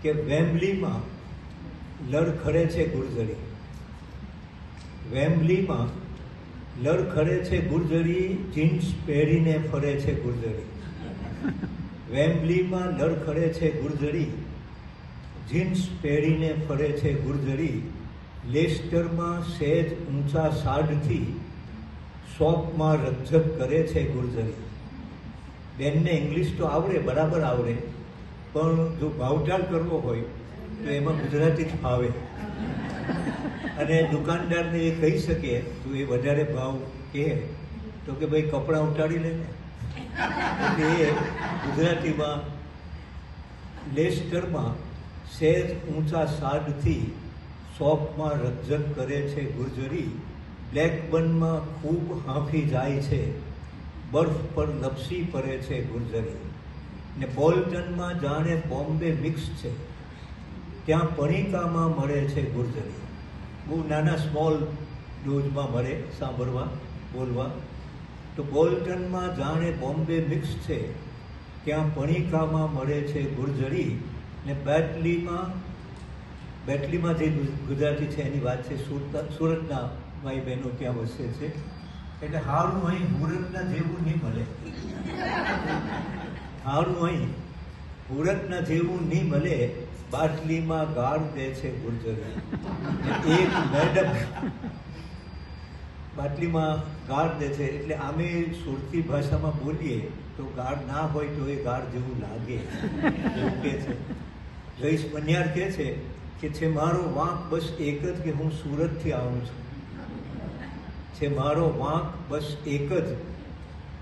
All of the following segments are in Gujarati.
કે વેમ્બલીમાં લડખડે છે ગુર્જરી, વેમ્બલીમાં લડખડે છે ગુર્જરી, જીન્સ પહેરીને ફરે છે ગુર્જરી. વેમ્બલીમાં લડખડે છે ગુર્જરી, જીન્સ પહેરીને ફરે છે ગુર્જરી. લેસ્ટરમાં સહેજ ઊંચા સાડથી શોપમાં રકઝક કરે છે ગુર્જરી. બેનને ઇંગ્લિશ તો આવડે, બરાબર આવડે, પણ જો ભાવતાલ કરવો હોય તો એમાં ગુજરાતી જ ફાવે. અને દુકાનદારને એ કહી શકે તો એ વધારે ભાવ કહે તો કે ભાઈ કપડાં ઉતારી લે ને. એટલે એ ગુજરાતીમાં લેસ્ટરમાં સહેજ ઊંચા સાડથી શોપમાં રકઝક કરે છે ગુર્જરી. બ્લેકબર્નમાં ખૂબ હાંફી જાય છે, બર્ફ પર લપસી પડે છે ગુર્જરી. ને બોલ્ટનમાં જાણે બોમ્બે મિક્સ છે, ત્યાં પણિકામાં મળે છે ગુર્જરી. બહુ નાના સ્મોલ ડોઝમાં મળે સાંભળવા બોલવા. તો બોલ્ટનમાં જાણે બોમ્બે મિક્સ છે, ત્યાં પણિકામાં મળે છે ગુર્જરી. ને બેટલીમાં જે ગુજરાતી છે એની વાત છે, સુરતના ભાઈ બહેનો ત્યાં વસે છે. એટલે હારું અહીં હુરતના જેવું નહીં મળે, હારું અહીં હુરતના જેવું નહીં મળે. બાટલીમાં ગાળ દે છે ગુર્જરી. એક મેડમ બાટલીમાં ગાળ દે છે, એટલે આમે સુરતી ભાષામાં બોલીએ તો ગાળ ના હોય તો એ ગાળ જેવું લાગે એવું કહે છે. રઈસ બનિયાર કહે છે કે છે મારો વાંક બસ એક જ કે હું સુરતથી આવું છું. છે મારો વાંક બસ એક જ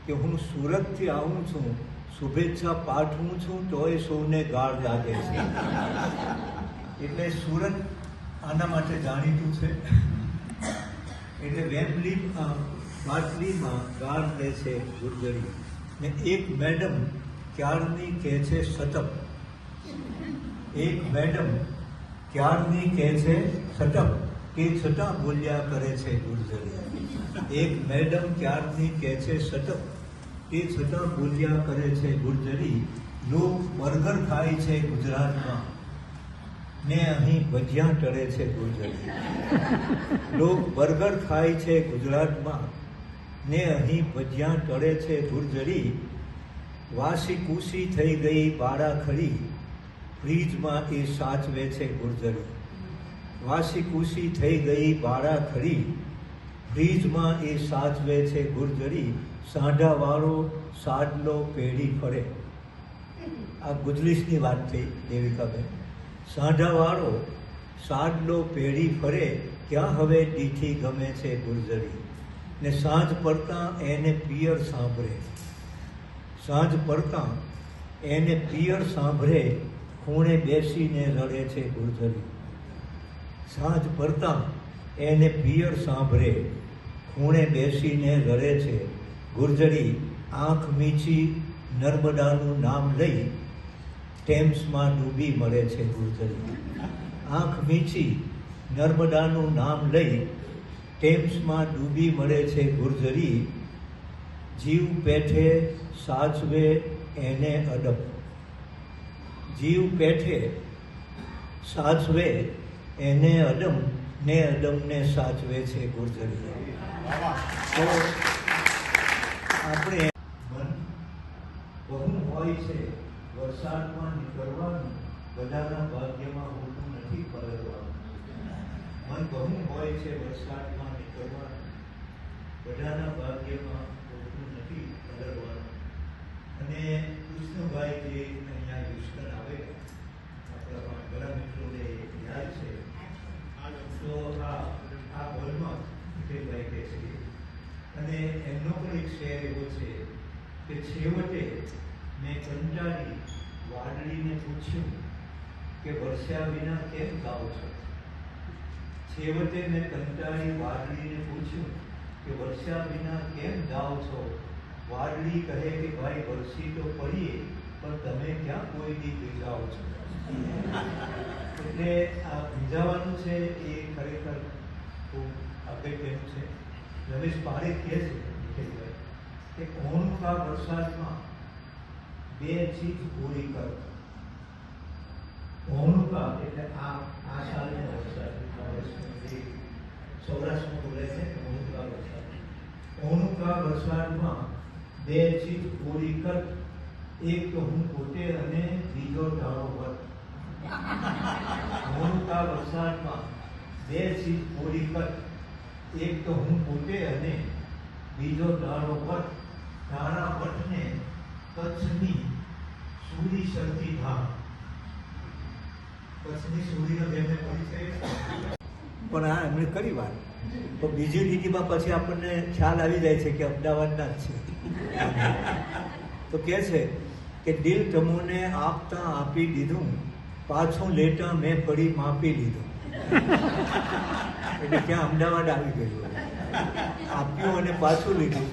કે હું સુરતથી આવું છું. શુભેચ્છા પાઠવું છું તોય સૌને ગાળ લાગે છે. એટલે સુરત આના માટે જાણીતું છે. એટલે બાટલીમાં ગાળ દે છે ગુર્જરી. ને એક મેડમ ક્યારની કહે છે સતપ, એક મેડમ ક્યારની કહે છે સતપ, તે છતાં બોલ્યા કરે છે ગુર્જરી. એક મેડમ ક્યારની કહે છે સતપ, તે છતાં બોલ્યા કરે છે ગુર્જરી. લોક બર્ગર ખાય છે ગુજરાતમાં ને અહીં ભજીયા તળે છે ગુર્જરી. લોક બર્ગર ખાય છે ગુજરાતમાં ને અહીં ભજીયા તળે છે ગુર્જરી. વાસી કુસી થઈ ગઈ બાળા ખરી, ફ્રીજમાં એ સાચવે છે ગુર્જરી. વાસી કુસી થઈ ગઈ બાળા ખરી, ફ્રીજમાં એ સાચવે છે ગુર્જરી. સાંઢાવાળો સાડલો પેઢી ફરે. આ ગુજલીસની વાત થઈ દેવિકાબેન. સાંઢાવાળો સાડલો પેઢી ફરે, ક્યાં હવે દીઠી ગમે છે ગુર્જરી. ને સાંજ પડતા એને પિયર સાંભળે, સાંજ પડતા એને પિયર સાંભળે, ખૂણે બેસીને રડે છે ગુર્જરી. સાંજ પડતા એને પિયર સાંભળે, ખૂણે બેસીને રડે છે ગુર્જરી. આંખ મીચી નર્મદાનું નામ લઈ, ટેમ્સમાં ડૂબી મળે છે ગુર્જરી. આંખ મીચી નર્મદાનું નામ લઈ, ટેમ્સમાં ડૂબી મળે છે ગુર્જરી. જીવ પેઠે સાચવે એને અડપ, જીવ પેઠે સાચવે એને અડમ, ને અડમને સાચવે છે ગુર્જરી. તો આપણે મન બહુ હોય છે વરસાદમાં નીકળવાનું, બધાના ભાગ્યમાં હોતું નથી પલળવાનું. મન બહુ હોય છે વરસાદમાં નીકળવાનું, બધાના ભાગ્યમાં હોતું નથી પલળવાનું. અને કૃષ્ણભાઈ જે અહીંયા યુસ્ટન આવેલા, આપણા ઘણા મિત્રોને યાદ છે. તો આ હોલમાં વિજયભાઈ કહે છે, અને એમનો પણ એક શેર એવો છે કે છેવટે મેં કંટાળી વાદળીને પૂછ્યું કે વરસ્યા વિના કેમ ગાઓ છો. છેવટે મેં કંટાળી વાદળીને પૂછ્યું કે વરસ્યા વિના કેમ ગાઓ છો. વાદળી કહે કે ભાઈ વરસી તો પડીએ, પણ તમે ક્યાં કોઈ દી ભીંજાઓ છો. એટલે આ ભીંજાવાનું છે એ ખરેખર ખૂબ અગત્યનું છે. રમેશ પારેખ કહે છે કે ઓણકા વરસાદમાં બે ચીજ પૂરી કર. ઓહનુકા એટલે આ સાલનો વરસાદ સૌરાષ્ટ્રમાં બોલે છે ઓહનુકા વરસાદ. ઓહનુકા વરસાદમાં બે ચીજ પૂરી કર, એક તો હું પોતે અને બીજો ટાળો પર. ઓહનુકા વરસાદમાં બે ચીજ પૂરી કર, એક તો હું પોતે અને બીજો ટાળો પર. તારા વટને કચ્છની સૂરી શરતી ધામ. કચ્છની સૂરીનો જેમને પરિચય પણ આ એમણે કરી વાત. તો બીજી લીટીમાં પછી આપણને ખ્યાલ આવી જાય છે કે અમદાવાદના જ છે. તો કહે છે કે દિલ તમોને આપતા આપી દીધું, પાછું લેતા મેં ફરી માપી લીધું. એટલે ત્યાં અમદાવાદ આવી ગયું. આપ્યું અને પાછું લીધું,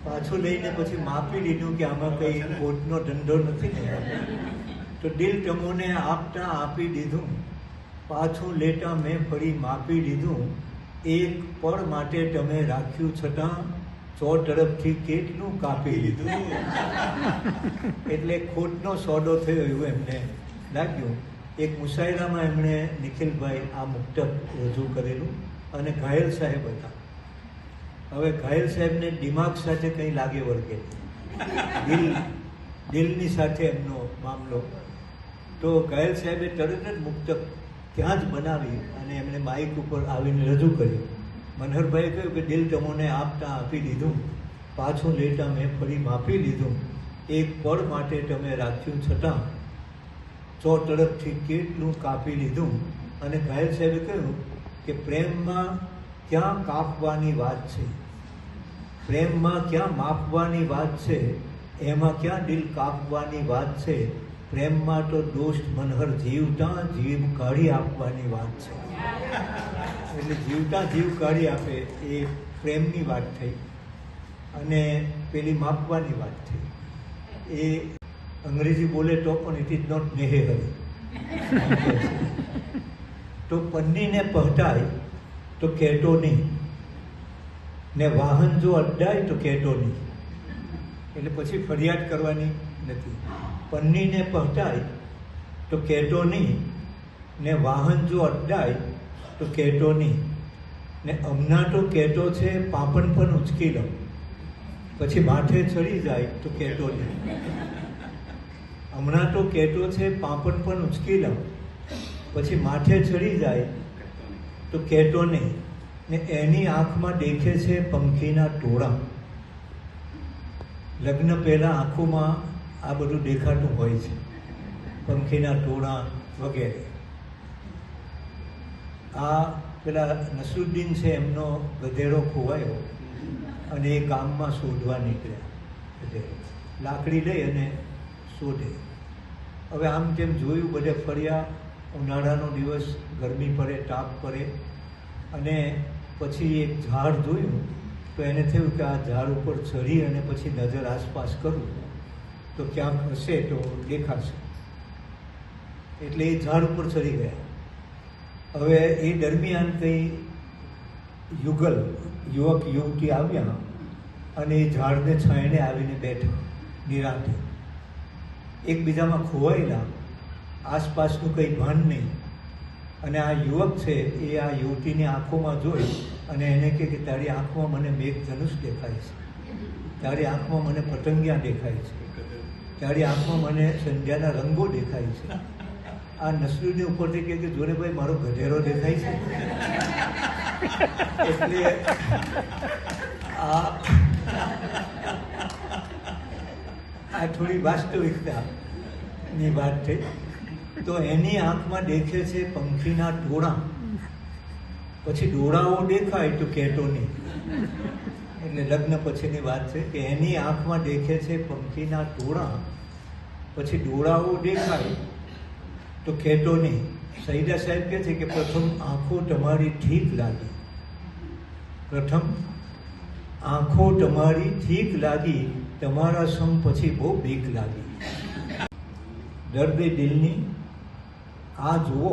પાછું લઈને પછી માપી લીધું કે આમાં કંઈ ખોટનો ધંધો નથી ને. તો દિલ તમોને આપતા આપી દીધું, પાછું લેતા મેં ફરી માપી લીધું. એક પળ માટે તમે રાખ્યું છતાં સો તરફથી કેટલું કાપી લીધું. એટલે ખોટનો સોદો થયો એવું એમને લાગ્યું. એક મુશાયરામાં એમણે નિખિલભાઈ આ મુક્તક રજૂ કરેલું અને ઘાયલ સાહેબ હતા. હવે ઘાયલ સાહેબને દિમાગ સાથે કંઈ લાગે વળગે, દિલની સાથે એમનો મામલો. તો ઘાયલ સાહેબે તરત જ મુક્તક ત્યાં જ બનાવી અને એમણે માઇક ઉપર આવીને રજૂ કર્યું. મનહરભાઈએ કહ્યું કે દિલ તમોને આપતા આપી દીધું, પાછું લેતા મેં ફરી માપી લીધું. એક પળ માટે તમે રાખ્યું છતાં સો તરફથી કેટલું કાપી લીધું. અને ઘાયલ સાહેબે કહ્યું કે પ્રેમમાં ક્યાં કાપવાની વાત છે, પ્રેમમાં ક્યાં માપવાની વાત છે, એમાં ક્યાં દિલ કાપવાની વાત છે. પ્રેમમાં તો દોસ્ત મનહર જીવતા જીવ કાઢી આપવાની વાત છે. એટલે જીવતા જીવ કાઢી આપે એ પ્રેમની વાત થઈ અને પેલી માપવાની વાત થઈ. એ અંગ્રેજી બોલે તો પણ ઇટ ઇઝ નોટ નેહેહરી. તો પન્નીને પહટાય તો કહેતો નહીં, ને વાહન જો અડ્ડાય તો કહેતો નહીં. એટલે પછી ફરિયાદ કરવાની નથી. પન્નીને પહટાય તો કહેતો નહીં, ને વાહન જો અડ્ડાય તો કહેતો નહીં. ને હમણાં તો કહેતો છે પાપણ પણ ઉચકી લો, પછી માથે ચડી જાય તો કહેતો નહીં. હમણાં તો કહેતો છે પાપણ પણ ઉચકી લો, પછી માથે ચડી જાય તો કહેતો નહીં. ને એની આંખમાં દેખે છે પંખીના ટોળા. લગ્ન પહેલાં આંખોમાં આ બધું દેખાતું હોય છે, પંખીના ટોળા વગેરે. આ પેલા નસરુદ્દીન છે, એમનો ગધેડો ખોવાયો અને એ ગામમાં શોધવા નીકળ્યા. લાકડી લઈ અને શોધે. હવે આમ તેમ જોયું, બધે ફર્યા. ઉનાળાનો દિવસ, ગરમી પડે, તાપ પડે. અને પછી એક ઝાડ જોયું તો એને થયું કે આ ઝાડ ઉપર ચડી અને પછી નજર આસપાસ કરું તો ક્યાંક હશે તો દેખાશે. એટલે એ ઝાડ ઉપર ચડી ગયા. હવે એ દરમિયાન કંઈ યુવક યુવતી આવ્યા અને એ ઝાડને છાંયને આવીને બેઠા નિરાંતે. એકબીજામાં ખોવાયેલા, આસપાસનું કંઈ ભાન નહીં. અને આ યુવક છે એ આ યુવતીની આંખોમાં જોઈ અને એને કહે કે તારી આંખમાં મને મેઘધનુષ દેખાય છે, તારી આંખમાં મને પતંગિયા દેખાય છે, તારી આંખમાં મને સંધ્યાના રંગો દેખાય છે. આ નસરુદ્દીન ઉપરથી કહે કે જોને ભાઈ મારો ગધેડો દેખાય છે. એટલે આ થોડી વાસ્તવિકતાની વાત થઈ. તો એની આંખમાં દેખે છે પંખીના ટોળા, પછી ડોળાઓ દેખાય તો કહેતો નહીં. એટલે લગ્ન પછીની વાત છે કે એની આંખમાં દેખે છે પંખીના ટોળા, પછી ડોળાઓ દેખાય તો કહેતો નહીં. સૈદા સાહેબ કહે છે કે પ્રથમ આંખો તમારી ઠીક લાગી, પ્રથમ આંખો તમારી ઠીક લાગી, તમારા સમ પછી બહુ બીક લાગી. દર્દે દિલની આ જુઓ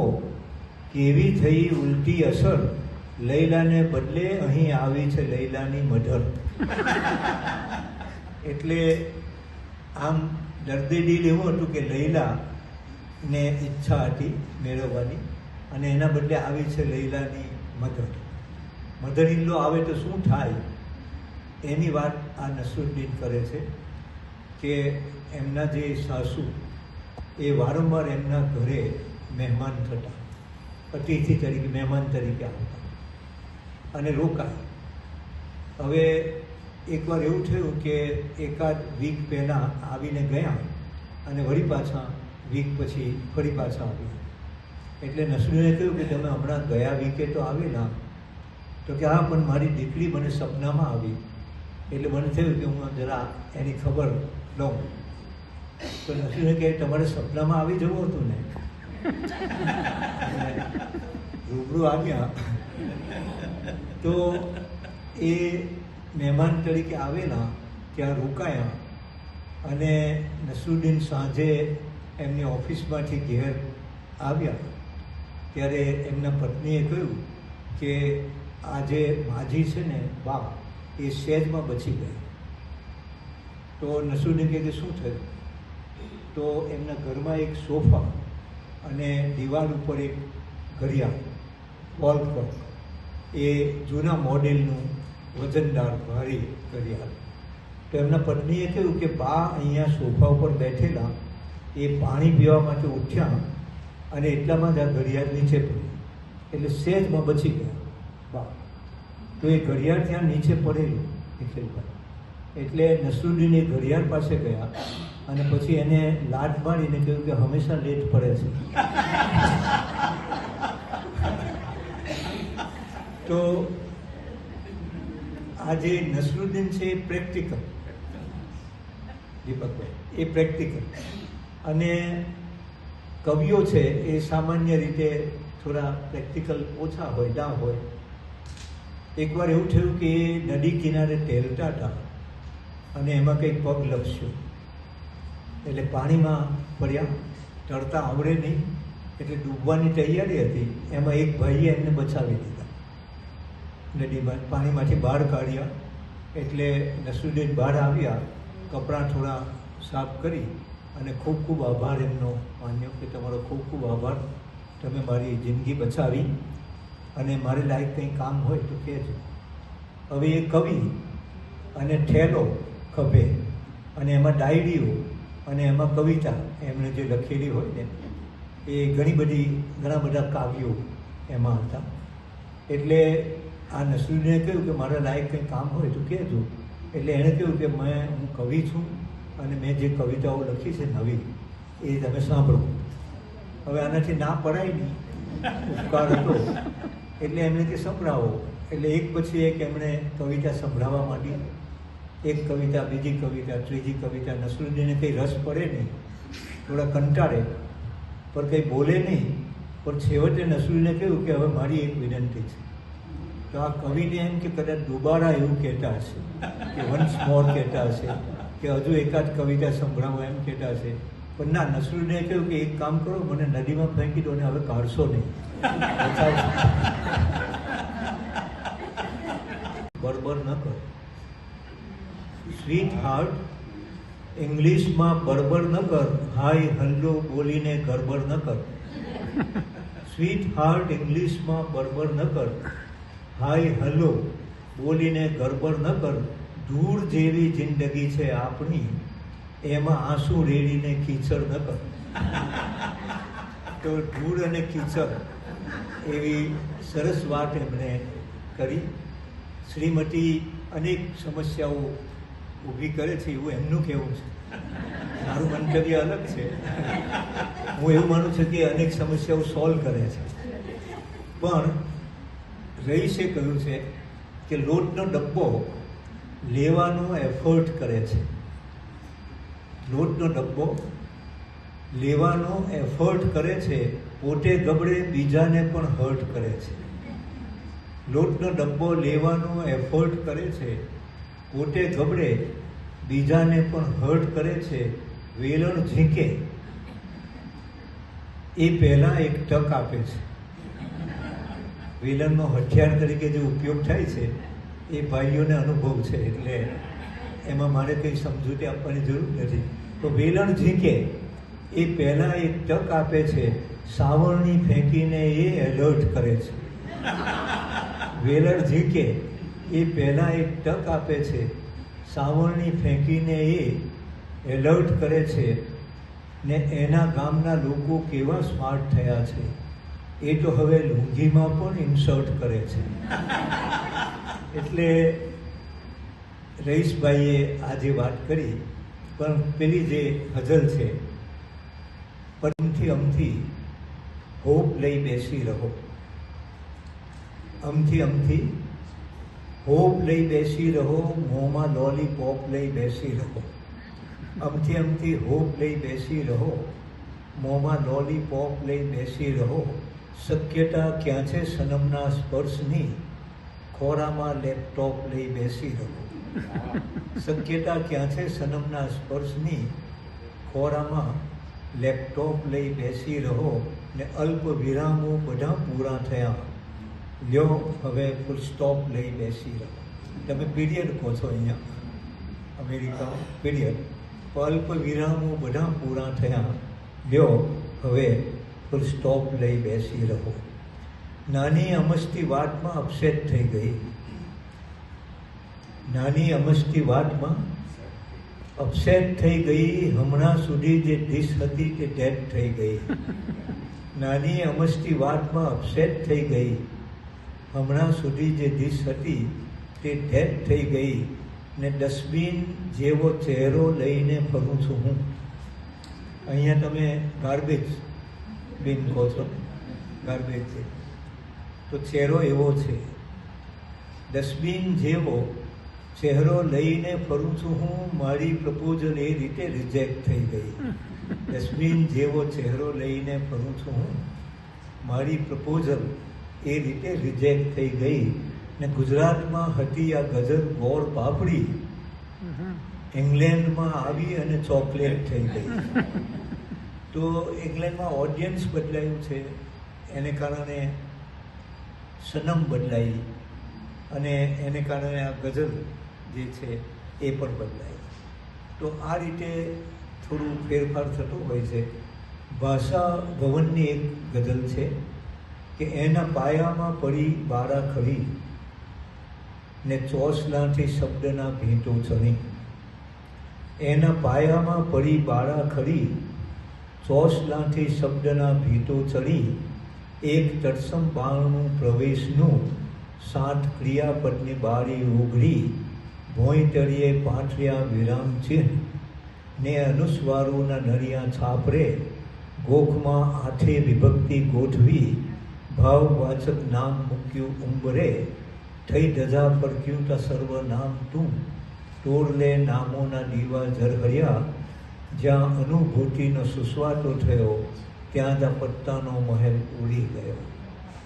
કેવી થઈ ઉલટી અસર, લૈલાને બદલે અહીં આવી છે લૈલાની મધર. એટલે આમ દર્દે દિલ એવું હતું કે લૈલા ને ઈચ્છા હતી મેળવવાની, અને એના બદલે આવી છે લૈલાની મધર. મધર ઇન લો આવે તો શું થાય એની વાત આ નસરુદ્દીન કરે છે કે એમના જે સાસુ એ વારંવાર એમના ઘરે મહેમાન થતા, અતિથિ તરીકે મહેમાન તરીકે આવતા અને રોકાય. હવે એકવાર એવું થયું કે એકાદ વીક પહેલાં આવીને ગયા અને વળી પાછા વીક પછી ફરી પાછા આવ્યા. એટલે નસરુને કહ્યું કે તમે હમણાં ગયા વીકે તો આવેલા? તો કે હા, પણ મારી દીકરી મને સપનામાં આવી, એટલે મને થયું કે હું જરા એની ખબર લઉં. તો નસરુને કહે તમારે સપનામાં આવી જવું હતું ને? રૂબરૂ આવ્યા તો એ મહેમાન તરીકે આવેલા, ત્યાં રોકાયા, અને નસરુદ્દીન સાંજે એમની ઓફિસમાંથી ઘેર આવ્યા ત્યારે એમના પત્નીએ કહ્યું કે આજે માજી છે ને બા એ સહેજમાં બચી ગઈ. તો નસરુદ્દીન કહે કે શું થયું? તો એમના ઘરમાં એક સોફા અને દિવાલ ઉપર એક ઘડિયાળ વોલ ક્લોક, એ જૂના મોડેલનું વજનદાર ભારી ઘડિયાળ. તો એમના પત્નીએ કહ્યું કે બા અહીંયા સોફા ઉપર બેઠેલા, એ પાણી પીવા માટે ઉઠ્યા અને એટલામાં જ આ ઘડિયાળ નીચે પડી, એટલે સહેજમાં બચી ગયા બા. તો એ ઘડિયાળ ત્યાં નીચે પડેલું નિખિલભાઈ. એટલે નસરુદ્દીન એ ઘડિયાળ પાસે ગયા અને પછી એને લાત મારીને કહ્યું કે હંમેશા લેટ પડે છે. તો આ જે નસરુદ્દીન છે એ પ્રેક્ટિકલ, દીપકભાઈ, એ પ્રેક્ટિકલ. અને કવિઓ છે એ સામાન્ય રીતે થોડા પ્રેક્ટિકલ ઓછા હોય, ના હોય. એકવાર એવું થયું કે એ નદી કિનારે તેરતા હતા અને એમાં કંઈક પગ લપસ્યો, એટલે પાણીમાં પડ્યા. તરતા આવડે નહીં એટલે ડૂબવાની તૈયારી હતી, એમાં એક ભાઈએ એમને બચાવી દીધા. નદીમાં પાણીમાંથી બહાર કાઢ્યા. એટલે નસરુદ્દીન બહાર આવ્યા, કપડાં થોડા સાફ કરી અને ખૂબ ખૂબ આભાર એમનો માન્યો કે તમારો ખૂબ ખૂબ આભાર, તમે મારી જિંદગી બચાવી અને મારે લાયક કંઈ કામ હોય તો કહેજો. હવે એ કવિ અને ઠેલો ખભે અને એમાં ડાયરીઓ અને એમાં કવિતા એમણે જે લખેલી હોય ને એ ઘણા બધા કાવ્યો એમાં હતા. એટલે આ નસરુદ્દીને કહ્યું કે મારા લાયક કંઈ કામ હોય તો કહેજો. એટલે એણે કહ્યું કે હું કવિ છું અને મેં જે કવિતાઓ લખી છે નવી, એ તમે સાંભળો. હવે આનાથી ના પડાય નહીં, ઉપકાર હતો, એટલે એમણે કે સંભળાવો. એટલે એક પછી એક એમણે કવિતા સંભળાવવા માંડી. એક કવિતા, બીજી કવિતા, ત્રીજી કવિતા. નસરુદ્દીને કંઈ રસ પડે નહીં, થોડા કંટાળે, પણ કંઈ બોલે નહીં. પણ છેવટે નસરુદ્દીને કહ્યું કે હવે મારી એક વિનંતી છે. તો આ કવિને એમ કે કદાચ દુબારા એવું કહેતા હશે કે વન્સ મોર કહેતા હશે કે હજુ એકાદ કવિતા સંભળાવો એમ કહેતા હશે. પણ ના, નસરુદ્દીને કહ્યું કે એક કામ કરો, મને નદીમાં ફેંકી દો ને હવે કાઢશો નહીં. બરબર ન કર સ્વીટ હાર્ટ, ઇંગ્લિશમાં બરબર ન કર, હાય હલ્લો બોલીને ગરબર ન કર. સ્વીટ હાર્ટ ઇંગ્લિશમાં બરબર ન કર, હાય હલ્લો બોલીને ગરબર ન કર. ધૂળ જેવી જિંદગી છે આપણી, એમાં આંસુ રેડીને કીચડ ન કર. તો ધૂળ અને કીચડ એવી સરસ વાત એમણે કરી. શ્રીમતી અનેક સમસ્યાઓ ઊભી કરે છે એવું એમનું કહેવું છે. મારું મંતવ્ય અલગ છે. હું એવું માનું છું કે અનેક સમસ્યાઓ સોલ્વ કરે છે. પણ રહીશે કહ્યું છે કે લોટનો ડબ્બો લેવાનો એફર્ટ કરે છે. લોટનો ડબ્બો લેવાનો એફર્ટ કરે છે, પોતે ગબડે બીજાને પણ હર્ટ કરે છે. લોટનો ડબ્બો લેવાનો એફર્ટ કરે છે, પોતે ગબડે બીજાને પણ હર્ટ કરે છે. વેલણ ઝીંકે એ પહેલાં એક તક આપે છે. વેલણનો હથિયાર તરીકે જે ઉપયોગ થાય છે એ ભાઈઓને અનુભવ છે, એટલે એમાં મારે કંઈ સમજૂતી આપવાની જરૂર નથી. તો વેલણ ઝીંકે એ પહેલાં એક તક આપે છે, સાવરણી ફેંકીને એ એલર્ટ કરે છે. વેલણ ઝીકે એ પહેલાં એક તક આપે છે, સાવરણી ફેંકીને એ એલર્ટ કરે છે. ને એના ગામના લોકો કેવા સ્માર્ટ થયા છે, એ તો હવે લુંગીમાં પણ ઇન્સર્ટ કરે છે. એટલે રઈસભાઈએ આજે વાત કરી, પણ પેલી જે ગઝલ છે, પરમથી અમથી હોપ લઈ બેસી રહો, અમથી અમથી હોપ લઈ બેસી રહો, મોંમાં લોલીપોપ લઈ બેસી રહો, અમથી અમથી હોપ લઈ બેસી રહો, મોંમાં લોલીપોપ લઈ બેસી રહો. શક્યતા ક્યાં છે સનમના સ્પર્શની, ખોરામાં લેપટોપ લઈ બેસી રહો. શક્યતા ક્યાં છે સનમના સ્પર્શની, ખોરામાં લેપટોપ લઈ બેસી રહો. ને અલ્પ વિરામો બધા પૂરા થયા, લ્યો હવે ફૂલ સ્ટોપ લઈ બેસી રહો. તમે પીરિયડ કહો છો અહીંયા અમેરિકામાં, પીરિયડ. અલ્પ વિરામો બધા પૂરા થયા, લ્યો હવે ફૂલ સ્ટોપ લઈ બેસી રહો. નાની અમસ્તી વાતમાં અપસેટ થઈ ગઈ, નાની અમસ્તી વાતમાં અપસેટ થઈ ગઈ, હમણાં સુધી જે ડીશ હતી તે ડેડ થઈ ગઈ. નાની અમસ્તી વાતમાં અપસેટ થઈ ગઈ, હમણાં સુધી જે ડીશ હતી તે ડેડ થઈ ગઈ. ને ડસ્ટબિન જેવો ચહેરો લઈને ફરું છું હું. અહીંયા તમે ગાર્બેજ બિન કહો છો, ગાર્બેજ છે તો ચહેરો એવો છે. ડસ્ટબિન જેવો ચહેરો લઈને ફરું છું હું, મારી પ્રપોઝલ એ રીતે રિજેક્ટ થઈ ગઈ. ડસ્ટબિન જેવો ચહેરો લઈને ફરું છું હું, મારી પ્રપોઝલ એ રીતે રિજેક્ટ થઈ ગઈ. ને ગુજરાતમાં હતી આ ગઝલ ગોળ પાપડી, ઇંગ્લેન્ડમાં આવી અને ચોકલેટ થઈ ગઈ. તો ઇંગ્લેન્ડમાં ઓડિયન્સ બદલાયું છે, એને કારણે સનમ બદલાઈ, અને એને કારણે આ ગઝલ જે છે એ પણ બદલાઈ. તો આ રીતે થોડું ફેરફાર થતો હોય છે. ભાષા ભવનની એક ગઝલ છે કે એના પાયામાં પડી બારા ખરી, ને ચોસલાથી શબ્દના ભીંતો ચણી. એના પાયામાં પડી બાળા ખરી, ચોસલાથી શબ્દના ભીંતો ચડી. એક તત્સમ બાણનું પ્રવેશનું, 7 ક્રિયાપદની બારી ઉઘડી. ભોંય તળિયે પાથર્યા વિરામ ચિહ્ન, ને અનુસ્વારોના નરિયા છાપરે. ગોખમાં આઠે વિભક્તિ ગોઠવી, ભાવવાચક નામ મૂક્યું ઉંબરે. થઈ ધજા ફરક્યું તા સર્વ નામ તું, ટોરલે નામોના દીવા ઝરહર્યા. જ્યાં અનુભૂતિનો સુસ્વાતો થયો, ત્યાં તા પત્તાનો મહેલ ઉડી ગયો.